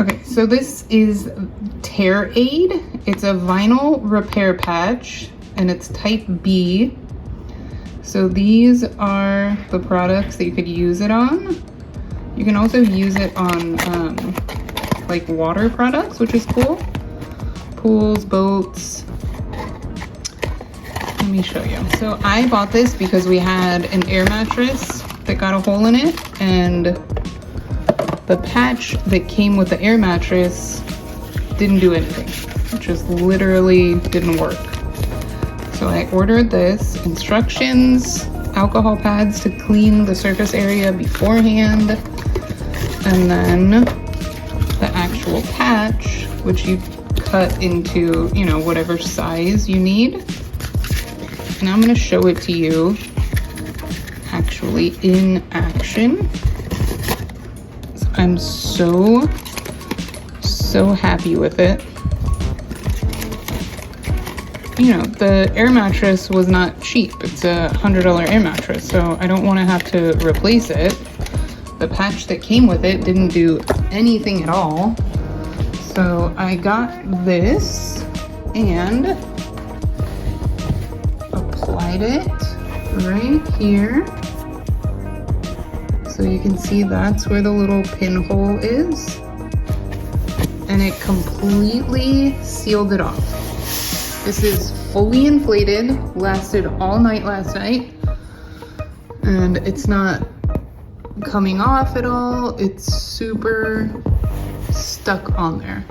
Okay, so this is Tear Aid. It's a vinyl repair patch and it's type B. So these are the products that you could use it on. You can also use it on like water products, which is cool. Pools, boats. Let me show you. So I bought this because we had an air mattress that got a hole in it, and the patch that came with the air mattress didn't do anything. It just literally didn't work. So I ordered this. Instructions, alcohol pads to clean the surface area beforehand, and then the actual patch, which you cut into, you know, whatever size you need. And I'm gonna show it to you actually in action. I'm so happy with it. You know, the air mattress was not cheap. It's a $100 air mattress, so I don't want to have to replace it. The patch that came with it didn't do anything at all. So I got this and applied it right here. So you can see that's where the little pinhole is. And it completely sealed it off. This is fully inflated, lasted all night last night, and it's not coming off at all. It's super stuck on there.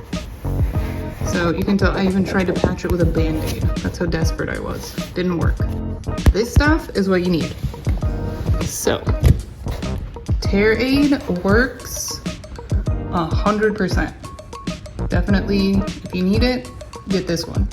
So you can tell I even tried to patch it with a Band-Aid. That's how desperate I was. Didn't work. This stuff is what you need. So, Tear Aid works 100%. Definitely, if you need it, get this one.